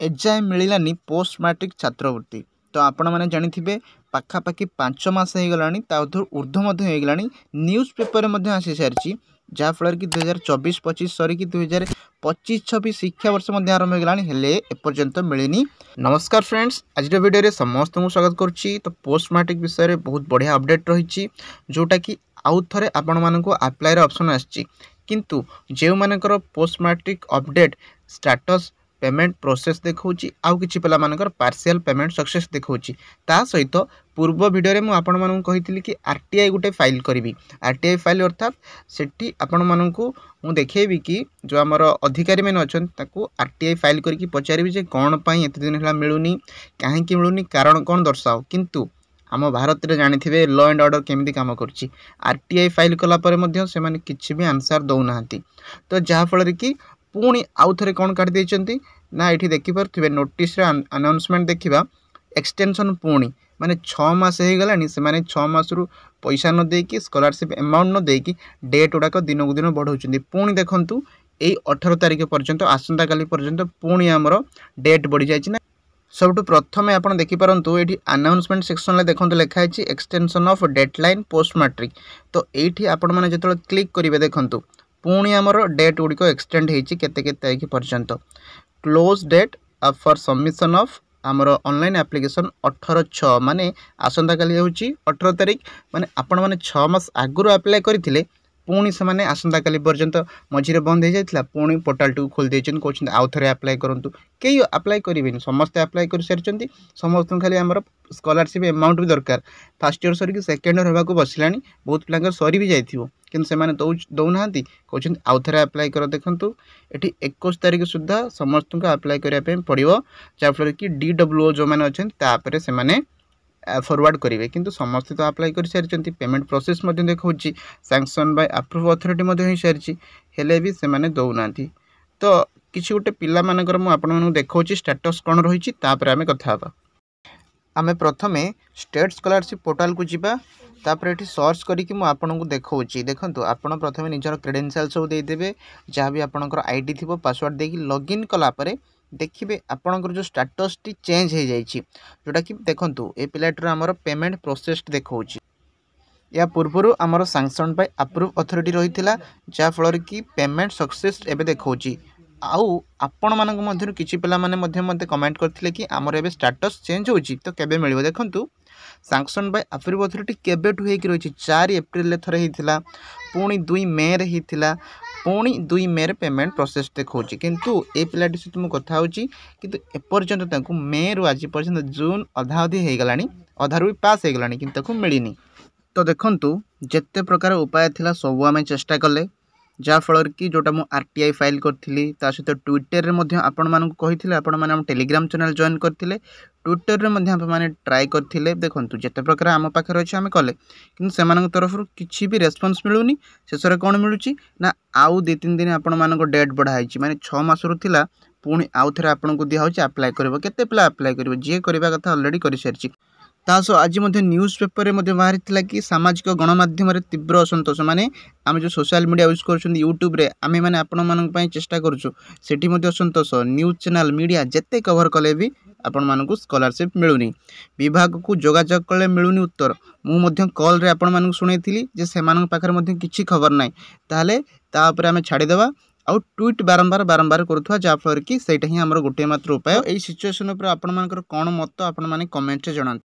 एजाए मिलानी post matric छात्रवृत्ति। तो आपण मैंने जानी पाखापाखि 5 मास हो गला ऊर्ध्व होगा न्यूज पेपर में आसी सारी जहाँफल कि 2024-25 सरिकी 2025-26 शिक्षा वर्ष आरंभ होगा एपर्यंत मिलनी। नमस्कार फ्रेंड्स, आज वीडियो समस्त को स्वागत करुच्ची। तो पोस्ट मैट्रिक विषय में बहुत बढ़िया अपडेट रही जोटा कि आउ थे आपण मानक अप्लाई ऑप्शन आछि, किंतु जो मानकर post matric update status payment process देखौची आउ किछि पिला मानकर पार्शियल पेमेंट सक्सेस देखौची। ता सहित पूर्व वीडियो रे मु आपण मानन कहितली कि आरटीआई गुटे फाइल करी। आरटीआई फाइल अर्थात सेठी आपण मानन को मु देखेबी कि जो हमर अधिकारी मैंने अछन ताकू आरटीआई फाइल करके पचारिबी जे कोन पई एते दिन हला मिलुनी, काहे कि मिलुनी, कारण कोन दर्शाओ। किंतु आम भारत में जानी लॉ एंड ऑर्डर केमिति काम करुच्ची। आरटीआई फाइल कला परे मध्य से माने किछि भी आंसर दौना। तो जहाँफल कि पुणी आउ थे कौन काटी देइचंती ना ये देखिपे नोटिस अनाउंसमेंट देखा एक्सटेंशन पुणी माने 6 मास हो गला से माने 6 मास रु पैसा न देकी स्कॉलरशिप अमाउंट न देकी डेट गुड़ाक दिन को दिन बढ़ाऊँ। पुणी देखंतु यही 18 तारिख पर्यंत आसंता काली पर्यंत पुणी आमर डेट बढ़ी जाइए। सबुठ प्रथम आप देखिपारंतु ये अनाउंसमेंट सेक्शन में देखो लिखाई extension of deadline post matric. तो ये आपण मैंने जो क्लिक करेंगे देखो पुणी आमर डेट गुड़िक एक्सटेंड होती केते तारीख पर्यंत। Close date for submission of आमर ऑनलाइन एप्लिकेशन 18/6 माने आसंता काली होची 18 तारीख माने आपण माने 6 मास आगुर अप्लाई करथिले पुणी से माने आसंता काली पर्यंत मझिरे बंद हो जाइथिला। पुणी पोर्टाल टू खोल देछन कहउछन आउ थरे अप्लाई करंतु। केही अप्लाई करिवेनी, समस्त अप्लाई कर सारिचंती। समस्त खाली हमर स्कॉलरशिप अमाउंट भी दरकार। फर्स्ट ईयर सरी कि सेकंड ईयर होबा को बसिलानी, बहुत पिलांकर सरी भी जाइथिबो किंतु से माने दौनाहांती कहउछन आउ थरे अप्लाई कर। देखंतु एठी 21 तारिख सुद्धा समस्त को अप्लाई करिया पे पड़िबो, जाफल कि डीडब्ल्यूओ जो माने अछन तापरे से माने फॉरवर्ड करेंगे। किंतु समस्त तो अप्लाई कर सारी। पेमेंट प्रोसेस देखा सैंक्शन बाय अप्रूव अथॉरिटी हो सारी हेले भी से माने दौना। तो किसी गोटे पिला मानकर मु आपण मानू देखौची स्टेटस कौन रही तापर आमे कथा हबा। आमे प्रथमे स्टेट स्कॉलरशिप पोर्टल को जिबा, तापर एठी सर्च करिकि मु आपनको देखौची। देखंतु आपण प्रथमे निजर क्रेडेंशियल सब दे देबे, जहाँ भी आपनकर आईडी थिबो पासवर्ड देकी लॉगिन कला परे देखिए आपणकर जो स्टेटस टी चेंज हो जाइए जोटा कि देखंतु ए पिलाटर आमर पेमेंट प्रोसेस देखौची। या पूर्वर आमर सैंक्शन बाय अप्रूव अथॉरिटी रही जहाँ फल कि पेमेंट सक्सेस एबे देखौची। आउ आपण मानक मध्यरु किछि पिला माने मते कमेंट करथिले कि आमर एबे स्टेटस चेंज होची तो केबे मिलिबो। देखंतु सैंक्शन बाय अप्रूव अथॉरिटी केबेठु हेकि रही 4 एप्रिल ले थरे हिथिला, पुणी 2 मे रे हिथिला, पुणी 2 मे रे पेमेंट प्रोसेस देखौची। किंतु ए पिलाटी सहित मु कथा होची किंतु एपर्यंत ताकू मे रु आज पर्यंत जून अधा अधी हो गलानी, अधारु भी पास हो गलानी किंतु ताकू मिलिनी। तो देखंतु जेते प्रकार उपाय थिला सब आमे चेष्टा कले, जहाँ फल कि जोटा मु आरटीआई फाइल करी सहित ट्विटर में आपण मानक कही आपण मैंने टेलीग्राम चैनल जॉइन करते ट्विटर में ट्राए करते। देखो जिते प्रकार आम पाखे अच्छे आम कले कि तरफ किसी भी रेस्पॉन्स मिलूनी। शेष में कौन मिलूँ ना आउ 2-3 दिन आपण मानक डेट बढ़ाई माने 6 मास रु पुणी आउ थे आपन को दिखाई अप्लाई कर केते पिला अप्लाई कर जी करवा कथा अलरेडी कर सारी। तासो आज न्यूज पेपर में बाहरी कि सामाजिक गणमाध्यम तीव्र असंतोष माने आम जो सोशल मीडिया यूज कर यूट्यूब रे आमे माने आपण मानक चेष्टा करूँ सेठी असंतोष न्यूज चैनल मीडिया जेते कवर कले भी आपण मानक स्कॉलरशिप मिलूनी। विभाग को जोगाजोग कले मिलूनी उत्तर। मुझे कॉल रे आपण मानक शुणैथिली जे से मानक पाखरे किछि खबर नाई, ताहले ता ऊपर आमे छाड़ीदेवा आउ ट्वीट बारंबार करुवा जहाँफल कि सहीटा ही आमर गोटे मात्र उपाय। यही सिचुएसन पर आपण मानकर कौन मत आपण माने कमेंट रे जणांतु।